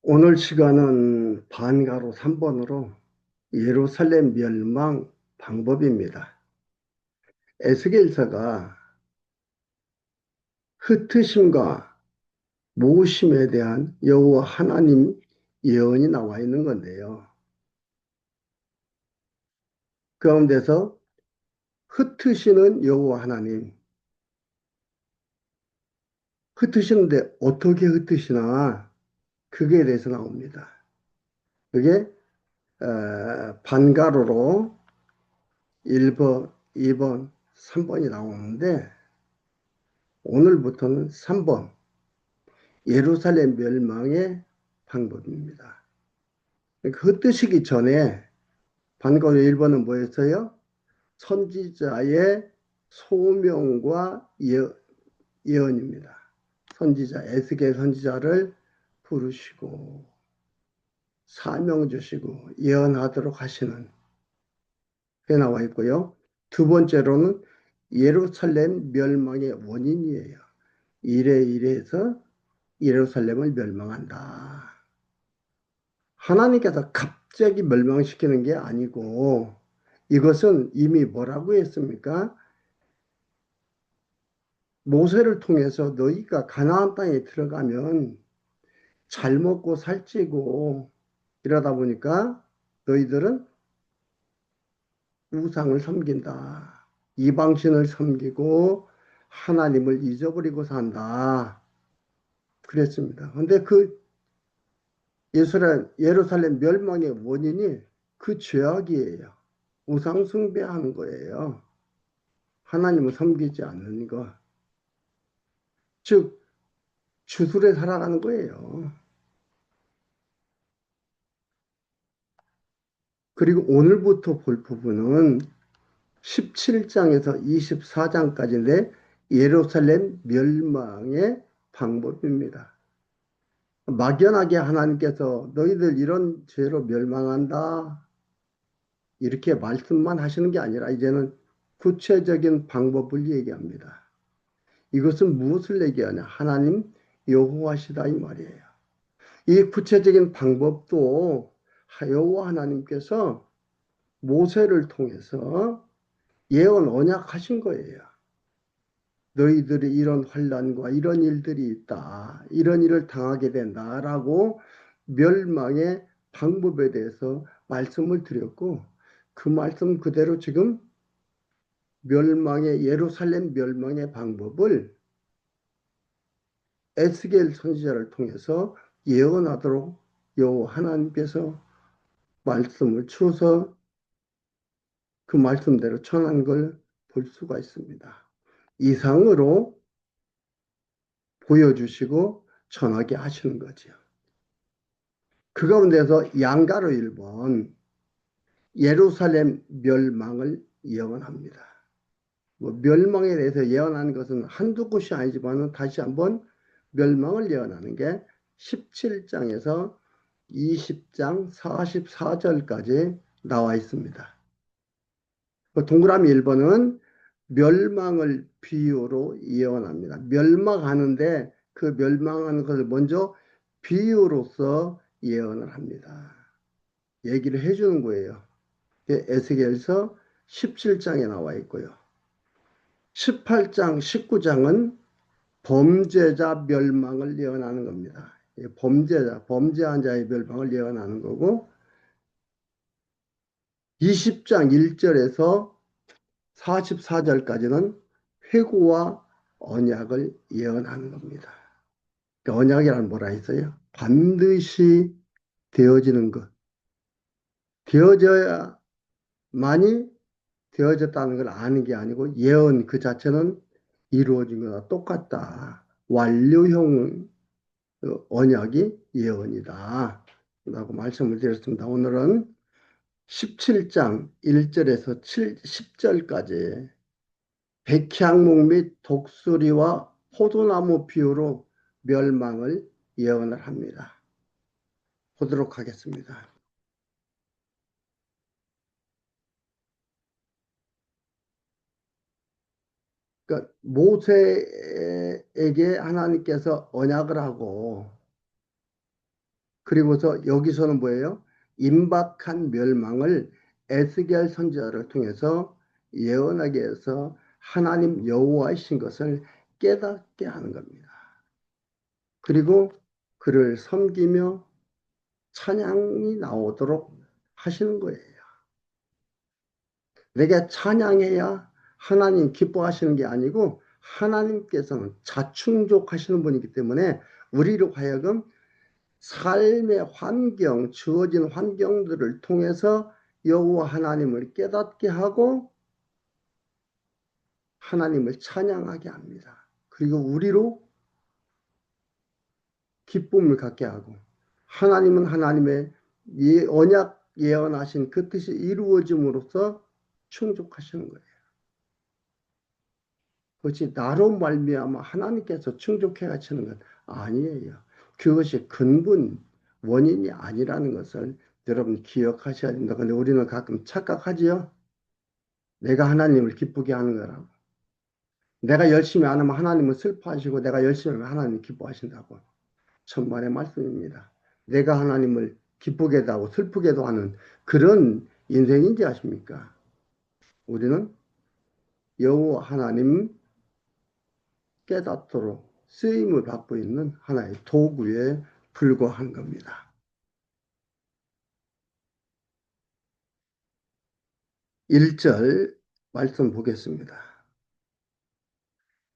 오늘 시간은 반가로 3번으로 예루살렘 멸망 방법입니다. 에스겔서가 흩으심과 모으심에 대한 여호와 하나님 예언이 나와 있는 건데요. 그 가운데서 흩으시는 여호와 하나님, 흩으시는데 어떻게 흩으시나 그게 대해서 나옵니다. 그게 반가로로 1번, 2번, 3번이 나오는데 오늘부터는 3번 예루살렘 멸망의 방법입니다. 흩뜨시기 전에 반가워 1번은 뭐였어요? 선지자의 소명과 예언입니다. 선지자, 에스겔 선지자를 부르시고 사명 주시고 예언하도록 하시는 게 나와 있고요. 두 번째로는 예루살렘 멸망의 원인이에요. 이래 이래해서 예루살렘을 멸망한다. 하나님께서 갑자기 멸망시키는 게 아니고 이것은 이미 뭐라고 했습니까? 모세를 통해서 너희가 가나안 땅에 들어가면 잘 먹고 살찌고 이러다 보니까 너희들은 우상을 섬긴다. 이방신을 섬기고 하나님을 잊어버리고 산다. 그랬습니다. 근데 그 예루살렘 멸망의 원인이 그 죄악이에요. 우상 숭배하는 거예요. 하나님을 섬기지 않는 것. 즉, 주술에 살아가는 거예요. 그리고 오늘부터 볼 부분은 17장에서 24장까지인데 예루살렘 멸망의 방법입니다. 막연하게 하나님께서 너희들 이런 죄로 멸망한다. 이렇게 말씀만 하시는 게 아니라 이제는 구체적인 방법을 얘기합니다. 이것은 무엇을 얘기하냐? 하나님 여호와시다 이 말이에요. 이 구체적인 방법도 여호와 하나님께서 모세를 통해서 예언 언약하신 거예요. 너희들이 이런 환난과 이런 일들이 있다. 이런 일을 당하게 된다라고 멸망의 방법에 대해서 말씀을 드렸고 그 말씀 그대로 지금 예루살렘 멸망의 방법을 에스겔 선지자를 통해서 예언하도록 여호와 하나님께서 말씀을 주어서 그 말씀대로 전한 걸 볼 수가 있습니다. 이상으로 보여주시고 전하게 하시는 거죠. 그 가운데서 양가로 1번 예루살렘 멸망을 예언합니다. 뭐 멸망에 대해서 예언하는 것은 한두 곳이 아니지만 다시 한번 멸망을 예언하는 게 17장에서 20장 44절까지 나와 있습니다. 동그라미 1번은 멸망을 비유로 예언합니다. 멸망하는데 그 멸망하는 것을 먼저 비유로서 예언을 합니다. 얘기를 해주는 거예요. 에스겔서 17장에 나와 있고요. 18장, 19장은 범죄자 멸망을 예언하는 겁니다. 범죄한 자의 멸망을 예언하는 거고 20장 1절에서 44절까지는 회고와 언약을 예언하는 겁니다. 그러니까 언약이란 뭐라 했어요? 반드시 되어지는 것. 되어져야만이 되어졌다는 걸 아는 게 아니고 예언 그 자체는 이루어진 거나 똑같다. 완료형 언약이 예언이다. 라고 말씀을 드렸습니다. 오늘은 17장 1절에서 10절까지 백향목 및 독수리와 포도나무 비유로 멸망을 예언을 합니다. 보도록 하겠습니다. 그러니까 모세에게 하나님께서 언약을 하고 그리고서 여기서는 뭐예요? 임박한 멸망을 에스겔 선지자를 통해서 예언하게 해서 하나님 여호와이신 것을 깨닫게 하는 겁니다. 그리고 그를 섬기며 찬양이 나오도록 하시는 거예요. 내가 찬양해야 하나님 기뻐하시는 게 아니고 하나님께서는 자충족하시는 분이기 때문에 우리로 하여금 삶의 환경, 주어진 환경들을 통해서 여호와 하나님을 깨닫게 하고 하나님을 찬양하게 합니다. 그리고 우리로 기쁨을 갖게 하고 하나님은 하나님의 언약 예언하신 그 뜻이 이루어짐으로써 충족하시는 거예요. 그것이 나로 말미암아 하나님께서 충족해 가시는 건 아니에요. 그것이 근본 원인이 아니라는 것을 여러분 기억하셔야 됩니다. 근데 우리는 가끔 착각하지요. 내가 하나님을 기쁘게 하는 거라고. 내가 열심히 안 하면 하나님은 슬퍼하시고 내가 열심히 하면 하나님 기뻐하신다고. 천만의 말씀입니다. 내가 하나님을 기쁘게도 하고 슬프게도 하는 그런 인생인지 아십니까? 우리는 여호와 하나님 깨닫도록 쓰임을 받고 있는 하나의 도구에 불과한 겁니다. 1절 말씀 보겠습니다.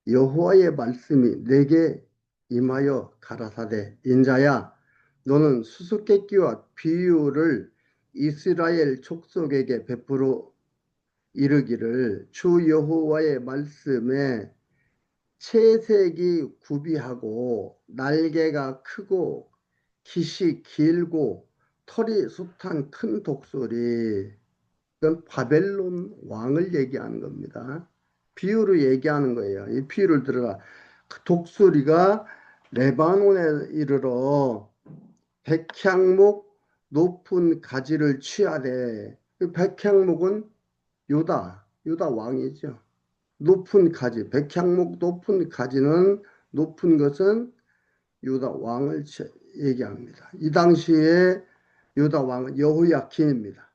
여호와의 말씀이 내게 임하여 가라사대 인자야 너는 수수께끼와 비유를 이스라엘 족속에게 베풀어 이르기를 주 여호와의 말씀에 채색이 구비하고 날개가 크고 깃이 길고 털이 숱한 큰 독수리 이건 바벨론 왕을 얘기하는 겁니다. 비유로 얘기하는 거예요. 이 비유를 들어라. 그 독수리가 레바논에 이르러 백향목 높은 가지를 취하되 그 백향목은 유다 왕이죠. 높은 가지, 백향목 높은 가지는 높은 것은 유다 왕을 얘기합니다. 이 당시에 유다 왕은 여호야킨입니다.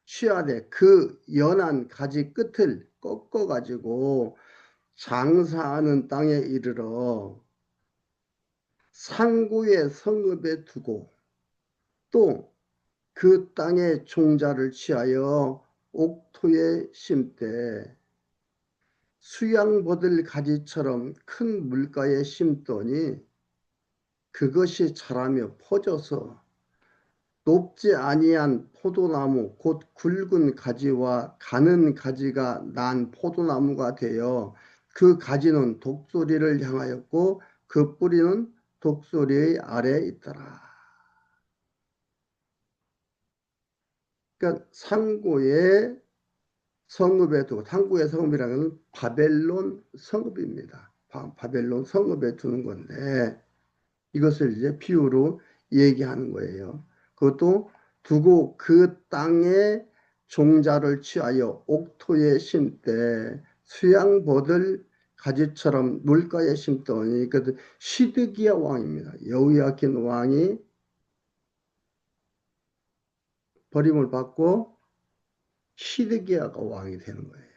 취하되 그 연한 가지 끝을 꺾어 가지고 장사하는 땅에 이르러 상구의 성읍에 두고 또 그 땅의 종자를 취하여 옥토에 심되 수양버들 가지처럼 큰 물가에 심더니 그것이 자라며 퍼져서 높지 아니한 포도나무 곧 굵은 가지와 가는 가지가 난 포도나무가 되어 그 가지는 독수리를 향하였고 그 뿌리는 독수리의 아래에 있더라. 그러니까 상고의 성읍에 두고 상고의 성읍이라는 것은 바벨론 성읍입니다. 바벨론 성읍에 두는 건데 이것을 이제 비유로 얘기하는 거예요. 그것도 두고 그 땅에 종자를 취하여 옥토에 심되 수양버들 가지처럼 물가에 심더니 그 시드기야 왕입니다. 여호야킨 왕이 버림을 받고 시드기야가 왕이 되는 거예요.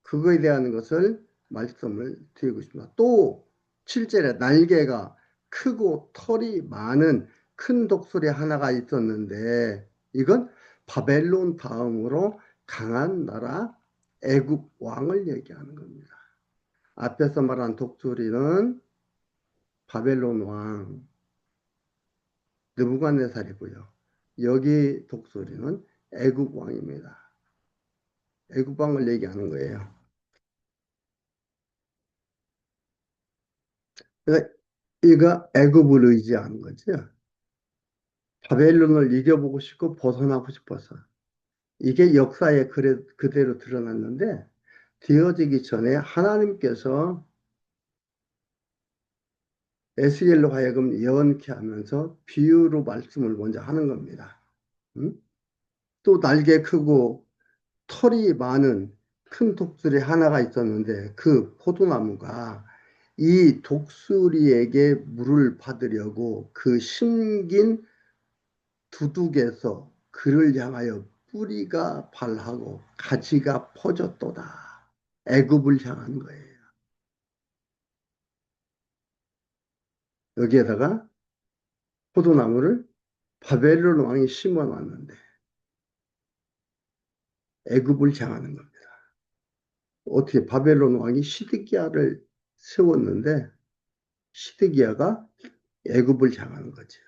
그거에 대한 것을 말씀을 드리고 싶습니다. 또 7절에 날개가 크고 털이 많은 큰 독수리 하나가 있었는데 이건 바벨론 다음으로 강한 나라 애굽 왕을 얘기하는 겁니다. 앞에서 말한 독수리는 바벨론 왕 느부갓네살이고요. 여기 독수리는 애굽 왕입니다. 애굽 왕을 얘기하는 거예요. 그러니까 이가 애굽을 의지하는 거죠. 바벨론을 이겨보고 싶고 벗어나고 싶어서. 이게 역사에 그대로 드러났는데 되어지기 전에 하나님께서 에스겔로 하여금 예언케 하면서 비유로 말씀을 먼저 하는 겁니다. 응? 또 날개 크고 털이 많은 큰 독수리 하나가 있었는데 그 포도나무가 이 독수리에게 물을 받으려고 그 심긴 두둑에서 그를 향하여 뿌리가 발하고 가지가 퍼졌도다. 애굽을 향한 거예요. 여기에다가 포도나무를 바벨론 왕이 심어 놨는데 애굽을 향하는 겁니다. 어떻게 바벨론 왕이 시드기야를 세웠는데 시드기야가 애굽을 향하는 거죠.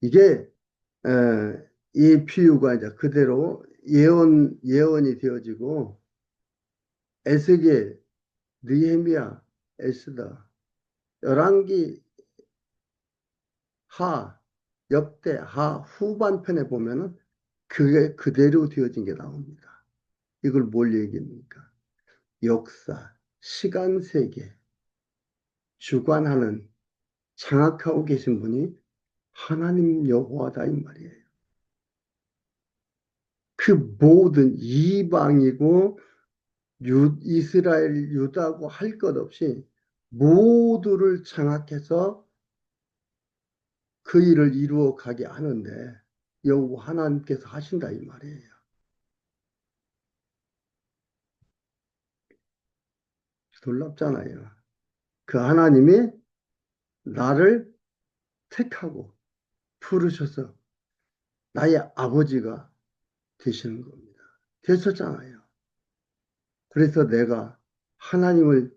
이게 이 비유가 이제 그대로 예언이 되어지고 에스겔, 느헤미야, 에스더, 열왕기 하, 역대 하 후반편에 보면은 그게 그대로 되어진 게 나옵니다. 이걸 뭘 얘기합니까? 역사, 시간 세계 주관하는 장악하고 계신 분이 하나님 여호와다 이 말이에요. 그 모든 이방이고 이스라엘 유다고 할 것 없이 모두를 장악해서 그 일을 이루어 가게 하는데 여호와 하나님께서 하신다 이 말이에요. 놀랍잖아요. 그 하나님이 나를 택하고 부르셔서 나의 아버지가 되시는 겁니다. 되셨잖아요. 그래서 내가 하나님을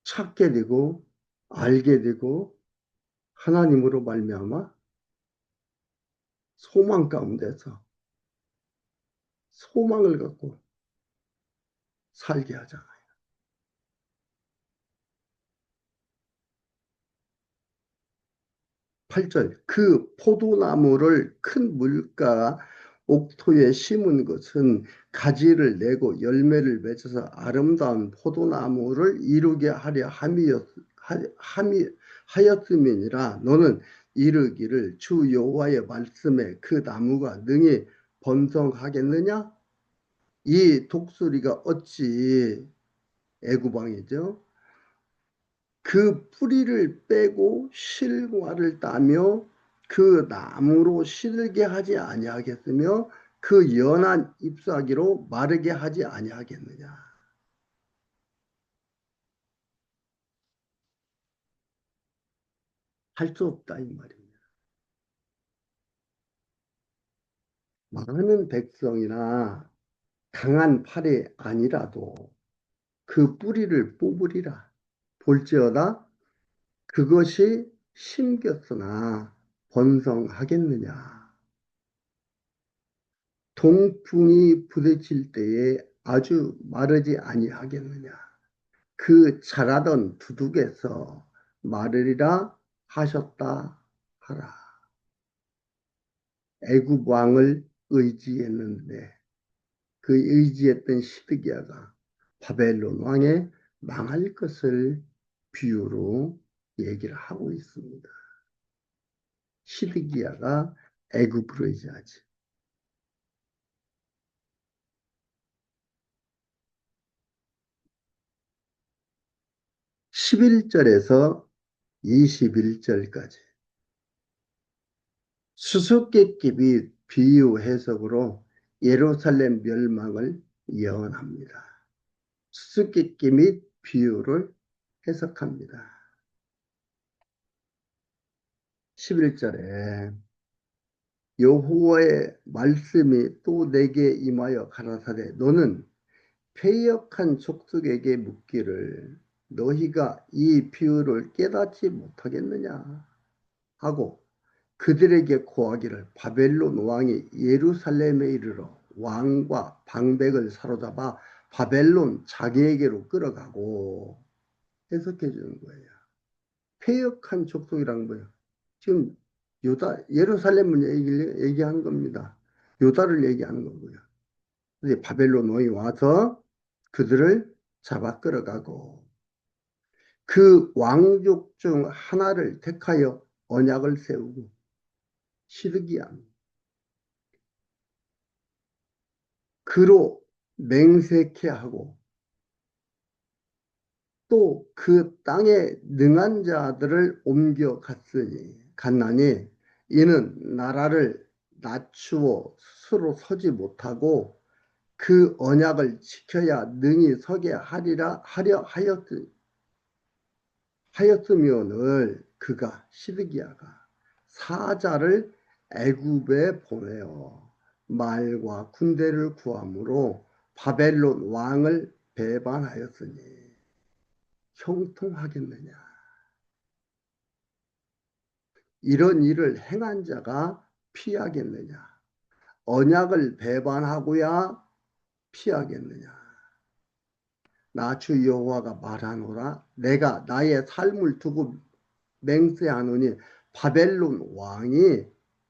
찾게 되고 알게 되고 하나님으로 말미암아 소망 가운데서 소망을 갖고 살게 하잖아요. 8절 그 포도나무를 큰 물가 옥토에 심은 것은 가지를 내고 열매를 맺어서 아름다운 포도나무를 이루게 하려 하였음이니라. 너는 이르기를 주 여호와의 말씀에 그 나무가 능히 번성하겠느냐? 이 독수리가 어찌 애구방이죠. 그 뿌리를 빼고 실과를 따며 그 나무로 시들게 하지 아니하겠으며 그 연한 잎사귀로 마르게 하지 아니하겠느냐. 할 수 없다 이 말입니다. 많은 백성이나 강한 팔이 아니라도 그 뿌리를 뽑으리라. 볼지어다 그것이 심겼으나 번성하겠느냐. 동풍이 부딪힐 때에 아주 마르지 아니하겠느냐. 그 자라던 두둑에서 마르리라 하셨다 하라. 애굽 왕을 의지했는데 그 의지했던 시드기야가 바벨론 왕의 망할 것을 비유로 얘기를 하고 있습니다. 시드기야가 애굽으로 의지하지. 11절에서 21절까지 수수께끼 비유 해석으로 예루살렘 멸망을 예언합니다. 수수께끼 및 비유를 해석합니다. 11절에 여호와의 말씀이 또 내게 임하여 가라사대 너는 패역한 족속에게 묻기를 너희가 이 비유를 깨닫지 못하겠느냐 하고 그들에게 고하기를 바벨론 왕이 예루살렘에 이르러 왕과 방백을 사로잡아 바벨론 자기에게로 끌어가고 해석해 주는 거예요. 패역한 족속이란 거예요. 지금 예루살렘을 얘기하는 겁니다. 유다를 얘기하는 거고요. 근데 바벨론 왕이 와서 그들을 잡아 끌어가고 그 왕족 중 하나를 택하여 언약을 세우고 시드기야 그로 맹세케 하고 또 그 땅에 능한 자들을 옮겨 갔나니 이는 나라를 낮추어 스스로 서지 못하고 그 언약을 지켜야 능히 서게 하려 하였으면을 그가 시드기야가 사자를 애굽에 보내어 말과 군대를 구함으로 바벨론 왕을 배반하였으니 형통하겠느냐. 이런 일을 행한 자가 피하겠느냐. 언약을 배반하고야 피하겠느냐. 나 주 여호와가 말하노라. 내가 나의 삶을 두고 맹세하노니 바벨론 왕이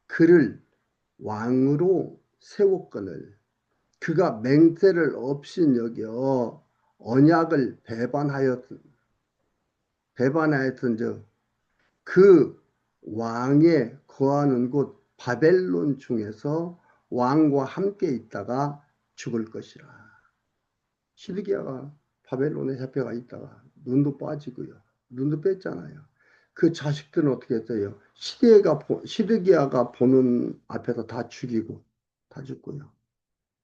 그를 왕으로 세웠거늘 그가 맹세를 없인 여겨 언약을 배반하였은즉 그 왕의 거하는 곳 바벨론 중에서 왕과 함께 있다가 죽을 것이라. 시드기야가 바벨론에 잡혀가 있다가 눈도 빠지고요. 눈도 뺐잖아요. 그 자식들은 어떻게 했어요? 시드기야가 보는 앞에서 다 죽이고 다 죽고요.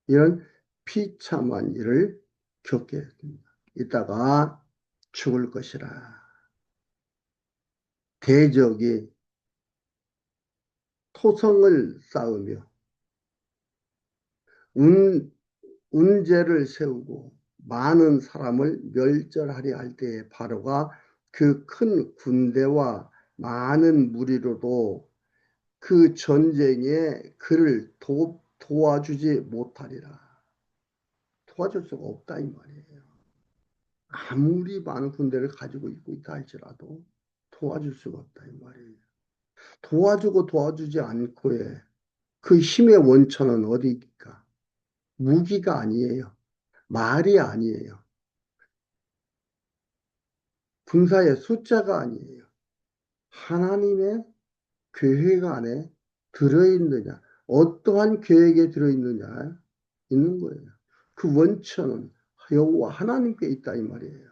이런 비참한 일을 겪게 했습니다. 이따가 죽을 것이라. 대적이 토성을 쌓으며 운제를 세우고 많은 사람을 멸절하려 할 때에 바로가 그 큰 군대와 많은 무리로도 그 전쟁에 그를 도와주지 못하리라. 도와줄 수가 없다 이 말이에요. 아무리 많은 군대를 가지고 있다 할지라도 도와줄 수가 없다 이 말이에요. 도와주고 도와주지 않고의 그 힘의 원천은 어디입니까? 무기가 아니에요. 말이 아니에요. 군사의 숫자가 아니에요. 하나님의 계획 안에 들어있느냐, 어떠한 계획에 들어있느냐, 있는 거예요. 그 원천은 여호와 하나님께 있다 이 말이에요.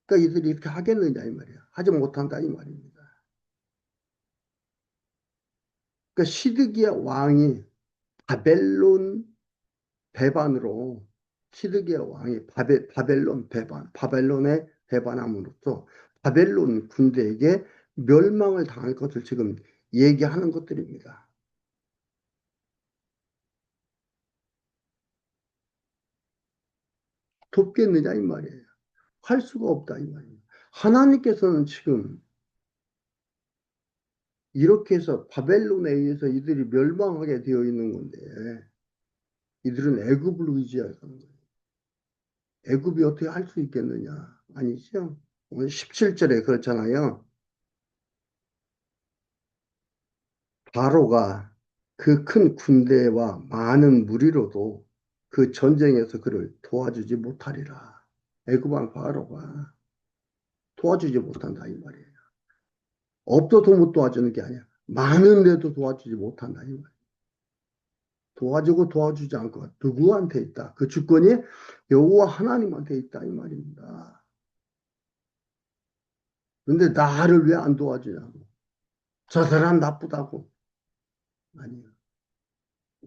그러니까 이들이 이렇게 하겠느냐 이 말이에요. 하지 못한다 이 말입니다. 그러니까 시드기야 왕이 바벨론 배반으로 시드기야 왕이 바벨론의 배반함으로써 바벨론 군대에게 멸망을 당할 것을 지금 얘기하는 것들입니다. 돕겠느냐 이 말이에요. 할 수가 없다 이 말이에요. 하나님께서는 지금 이렇게 해서 바벨론에 의해서 이들이 멸망하게 되어 있는 건데 이들은 애굽을 의지하는 거예요. 애굽이 어떻게 할 수 있겠느냐? 아니죠. 오늘 17절에 그렇잖아요. 바로가 그 큰 군대와 많은 무리로도 그 전쟁에서 그를 도와주지 못하리라. 애굽 왕 바로가 도와주지 못한다 이 말이에요. 없어도 못 도와주는 게 아니야. 많은데도 도와주지 못한다 이 말이에요. 도와주고 도와주지 않고 누구한테 있다? 그 주권이 여호와 하나님한테 있다 이 말입니다. 근데 나를 왜 안 도와주냐고. 저 사람 나쁘다고. 아니요.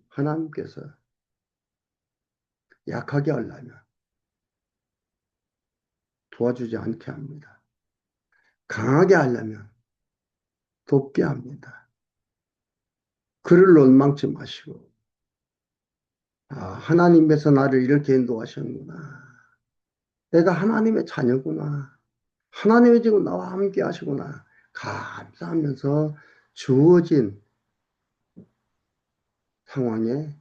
하나님께서 약하게 하려면 도와주지 않게 합니다. 강하게 하려면 돕게 합니다. 그를 원망치 마시고 하나님께서 나를 이렇게 인도하셨구나. 내가 하나님의 자녀구나. 하나님이 지금 나와 함께 하시구나. 감사하면서 주어진 상황에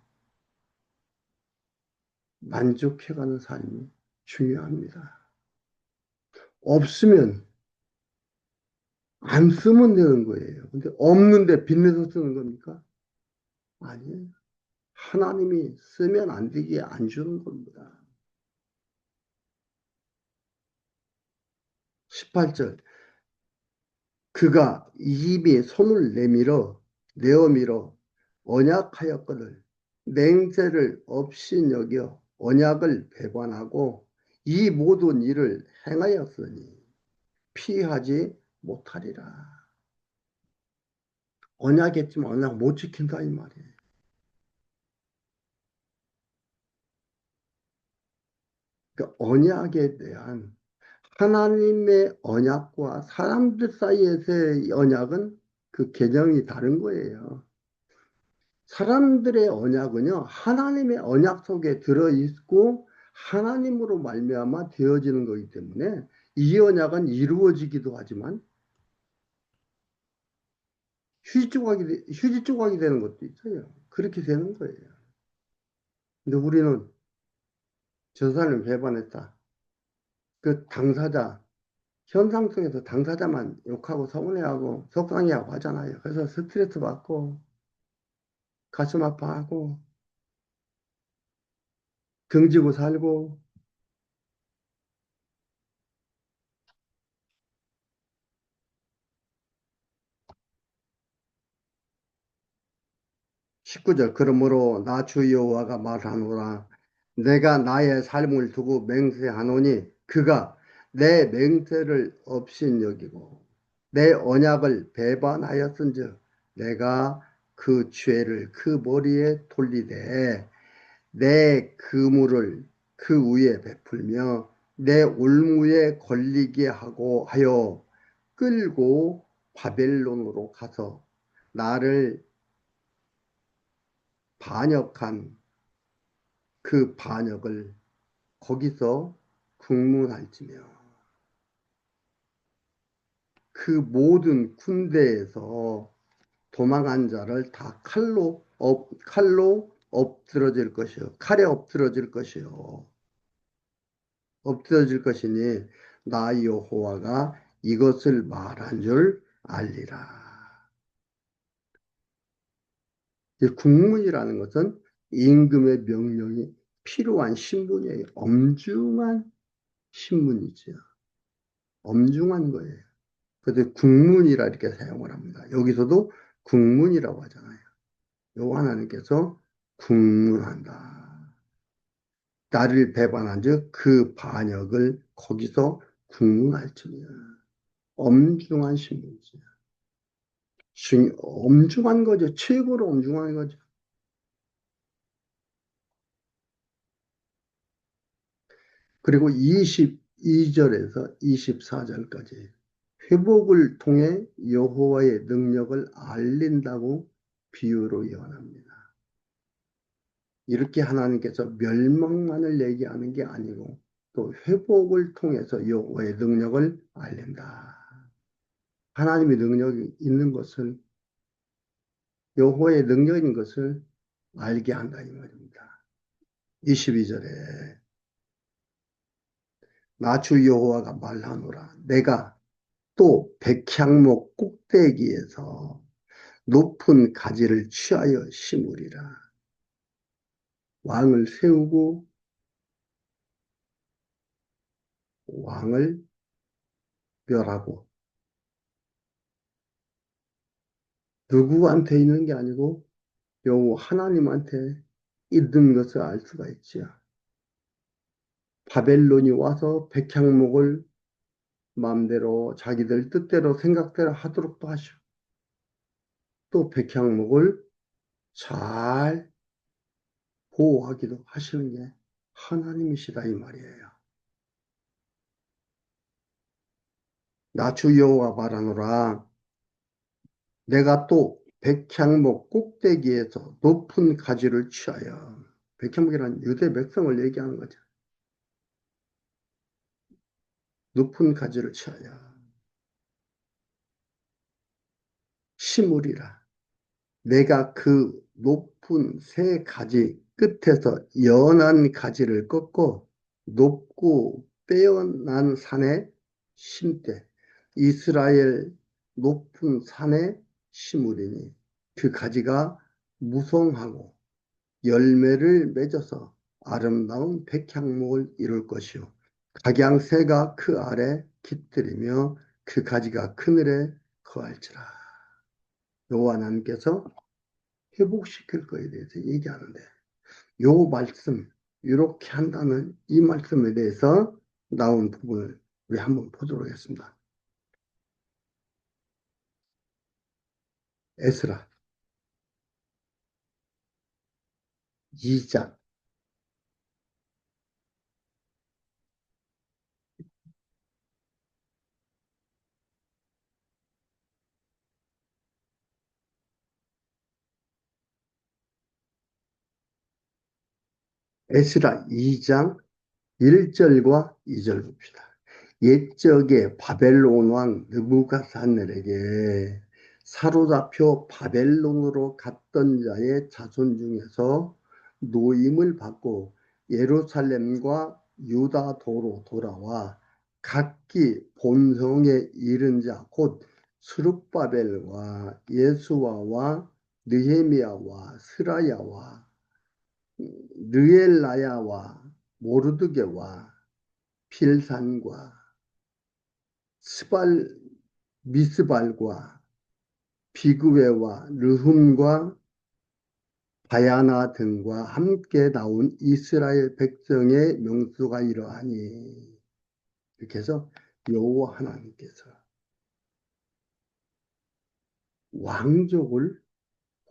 만족해가는 삶이 중요합니다. 없으면 안 쓰면 되는 거예요. 근데 없는데 빚내서 쓰는 겁니까? 아니에요. 하나님이 쓰면 안 되게 안 주는 겁니다. 18절 그가 입이 손을 내어 밀어 언약하였거늘 맹세를 없이 여겨 언약을 배반하고 이 모든 일을 행하였으니 피하지 못하리라. 언약했지만 언약 못 지킨다 이 말이에요. 그 언약에 대한 하나님의 언약과 사람들 사이에서의 언약은 그 개념이 다른 거예요. 사람들의 언약은요, 하나님의 언약 속에 들어있고 하나님으로 말미암아 되어지는 거기 때문에 이 언약은 이루어지기도 하지만 휴지 조각이 되는 것도 있어요. 그렇게 되는 거예요. 근데 우리는 저 사람을 배반했다. 그 당사자, 현상 속에서 당사자만 욕하고 서운해하고 속상해하고 하잖아요. 그래서 스트레스 받고 가슴 아파하고 등지고 살고. 19절 그러므로 나 주 여호와가 말하노라 내가 나의 삶을 두고 맹세하노니 그가 내 맹세를 업신여기고 내 언약을 배반하였은즉 내가 그 죄를 그 머리에 돌리되 내 그물을 그 위에 베풀며 내 올무에 걸리게 하고 하여 끌고 바벨론으로 가서 나를 반역한 그 반역을 거기서 국문할지며 그 모든 군대에서 도망한 자를 다 칼로 엎드러질 것이요 칼에 엎드러질 것이요 엎드러질 것이니 나 여호와가 이것을 말한 줄 알리라. 이 국문이라는 것은 임금의 명령이 필요한 신분이에요. 엄중한 신분이죠. 엄중한 거예요. 그래서 국문이라 이렇게 사용을 합니다. 여기서도 국문이라고 하잖아요. 여호와 하나님께서 국문한다. 나를 배반한 즉 그 반역을 거기서 국문할지니라. 엄중한 신분이죠. 엄중한 거죠. 최고로 엄중한 거죠. 그리고 22절에서 24절까지 회복을 통해 여호와의 능력을 알린다고 비유로 예언합니다. 이렇게 하나님께서 멸망만을 얘기하는 게 아니고 또 회복을 통해서 여호와의 능력을 알린다. 하나님의 능력이 있는 것을 여호와의 능력인 것을 알게 한다 이 말입니다. 22절에 나 주 여호와가 말하노라 내가 또 백향목 꼭대기에서 높은 가지를 취하여 심으리라. 왕을 세우고 왕을 멸하고 누구한테 있는 게 아니고 여호와 하나님한테 있는 것을 알 수가 있지요. 바벨론이 와서 백향목을 마음대로 자기들 뜻대로 생각대로 하도록도 하시고 또 백향목을 잘 보호하기도 하시는 게 하나님이시다 이 말이에요. 나 주 여호와 말하노라 내가 또 백향목 꼭대기에서 높은 가지를 취하여 백향목이란 유대 백성을 얘기하는 거죠. 높은 가지를 취하여 심으리라. 내가 그 높은 새 가지 끝에서 연한 가지를 꺾고 높고 빼어난 산에 심되 이스라엘 높은 산에 심으리니 그 가지가 무성하고 열매를 맺어서 아름다운 백향목을 이룰 것이요 각양새가 그 아래 깃들이며 그 가지가 그늘에 거할지라. 여호와 하나님께서 회복시킬 거에 대해서 얘기하는데 요 말씀 이렇게 한다는 이 말씀에 대해서 나온 부분을 우리 한번 보도록 하겠습니다. 에스라 2장. 에스라 2장 1절과 2절 봅시다. 옛적에 바벨론 왕 느부갓네살에게 사로잡혀 바벨론으로 갔던 자의 자손 중에서 노임을 받고 예루살렘과 유다도로 돌아와 각기 본성에 이른 자 곧 스룹바벨과 예수와와 느헤미야와 스라야와 느엘라야와 모르드게와 필산과 스발 미스발과 비그웨와 르훔과 바야나 등과 함께 나온 이스라엘 백성의 명수가 이러하니 이렇게 해서 여호와 하나님께서 왕족을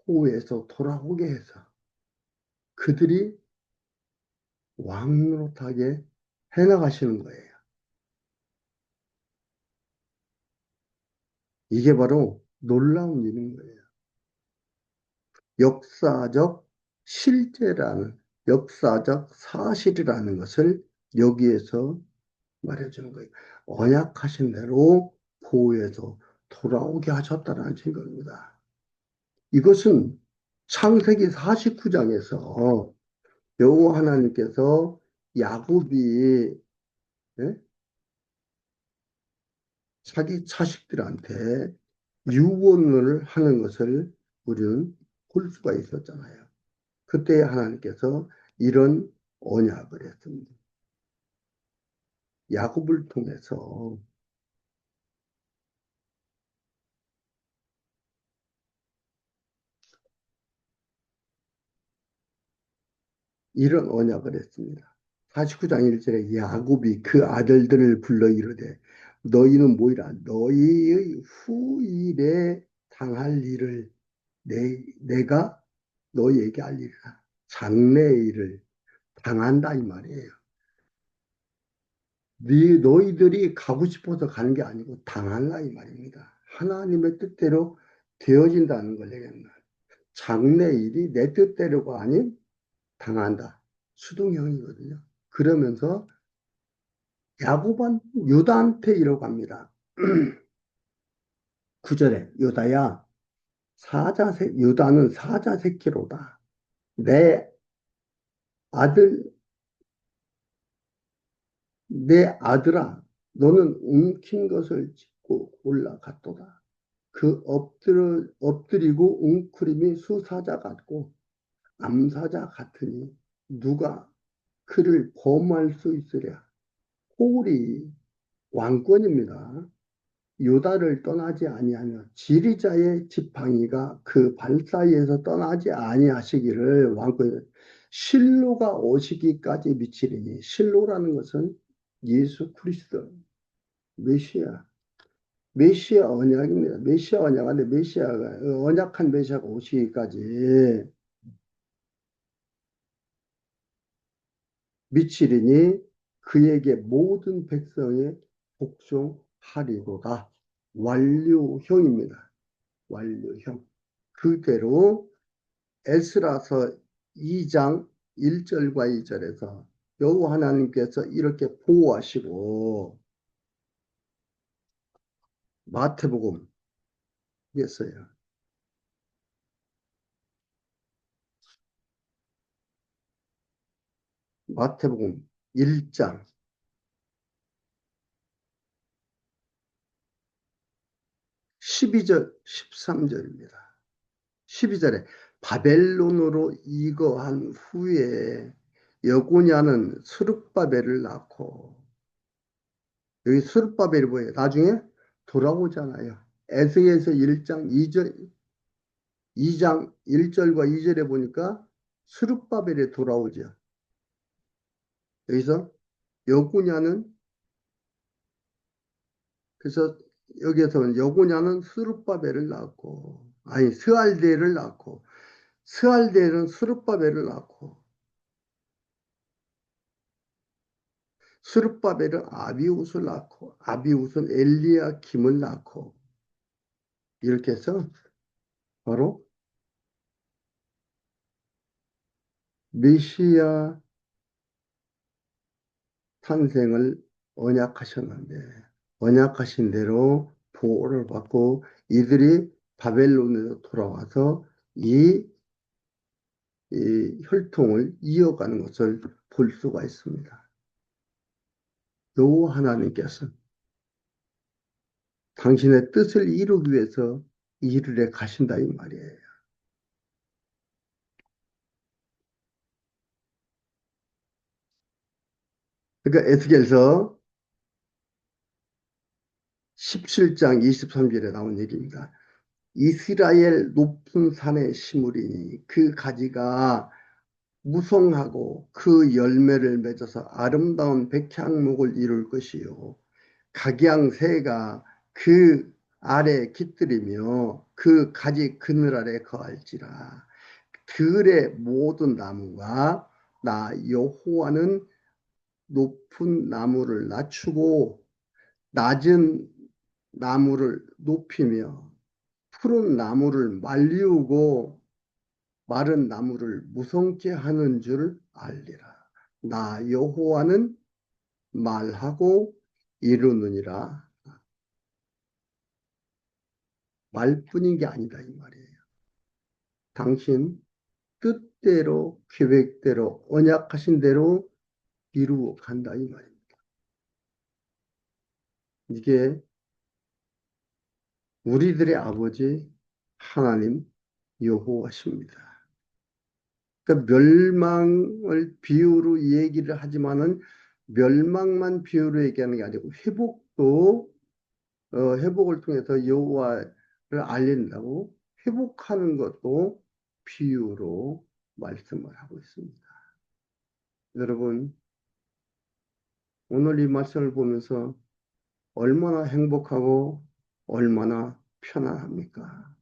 호에서 돌아오게 해서 그들이 왕 노릇하게 해나가시는 거예요. 이게 바로 놀라운 일인 거예요. 역사적 실제라는 역사적 사실이라는 것을 여기에서 말해주는 거예요. 언약하신 대로 보호해서 돌아오게 하셨다는 증거입니다. 이것은 창세기 49장에서 여호와 하나님께서 야곱이 예? 자기 자식들한테 유언을 하는 것을 우리는 볼 수가 있었잖아요. 그때 하나님께서 이런 언약을 했습니다. 야곱을 통해서 이런 언약을 했습니다. 49장 1절에 야곱이 그 아들들을 불러 이르되 너희는 뭐이라 너희의 후일에 당할 일을 내가 너희에게 알리리라. 장래의 일을 당한다 이 말이에요. 너희들이 가고 싶어서 가는 게 아니고 당한다 이 말입니다. 하나님의 뜻대로 되어진다는 걸 얘기합니다. 장래의 일이 내 뜻대로가 아닌 당한다. 수동형이거든요. 그러면서 야곱은 유다한테 이러고 합니다. 9절에 유다야 유다는 사자 새끼로다. 내 아들 내 아들아 너는 움킨 것을 짚고 올라갔도다. 그 엎드리고 웅크림이 수사자 같고 암사자 같으니 누가 그를 범할 수 있으랴. 홀이 왕권입니다. 유다를 떠나지 아니하며 지리자의 지팡이가 그 발 사이에서 떠나지 아니하시기를 왕권 실로가 오시기까지 미치리니 실로라는 것은 예수 그리스도 메시아 메시아 언약입니다. 메시아 언약인데 메시아가 언약한 메시아가 오시기까지 미치리니 그에게 모든 백성의 복종하리로다. 완료형입니다. 완료형. 그대로 에스라서 2장 1절과 2절에서 여호와 하나님께서 이렇게 보호하시고 마태복음 이었어요. 마태복음 1장 12절 13절입니다. 12절에 바벨론으로 이거한 후에 여고냐는 스룹바벨을 낳고 여기 스룹바벨이 뭐예요? 나중에 돌아오잖아요. 에스겔서 1장 2절 2장 1절과 2절에 보니까 스룹바벨이 돌아오죠. 여기서 여구냐는, 그래서 여기에서 여구냐는 스룹바벨을 낳고, 아니 스알데를 낳고, 스알데는 스룹바벨을 낳고, 스룹바벨은 아비웃을 낳고, 아비웃은 엘리야김을 낳고, 이렇게 해서 바로 메시아 탄생을 언약하셨는데, 언약하신 대로 보호를 받고 이들이 바벨론에서 돌아와서 이, 이 혈통을 이어가는 것을 볼 수가 있습니다. 여호와 하나님께서 당신의 뜻을 이루기 위해서 이를 해 가신다 이 말이에요. 그러니까 에스겔서 17장 23절에 나온 얘기입니다. 이스라엘 높은 산에 심으리니 그 가지가 무성하고 그 열매를 맺어서 아름다운 백향목을 이룰 것이요. 각양새가 그 아래 깃들이며 그 가지 그늘 아래 거할지라. 들의 모든 나무가 나 여호와는 높은 나무를 낮추고 낮은 나무를 높이며 푸른 나무를 말리우고 마른 나무를 무성케 하는 줄 알리라. 나 여호와는 말하고 이루느니라. 말뿐인 게 아니다 이 말이에요. 당신 뜻대로 계획대로 언약하신 대로 이루어 간다 이 말입니다. 이게 우리들의 아버지 하나님 여호와십니다. 그러니까 멸망을 비유로 얘기를 하지만은 멸망만 비유로 얘기하는 게 아니고 회복도 회복을 통해서 여호와를 알린다고 회복하는 것도 비유로 말씀을 하고 있습니다. 여러분, 오늘 이 말씀을 보면서 얼마나 행복하고 얼마나 편안합니까?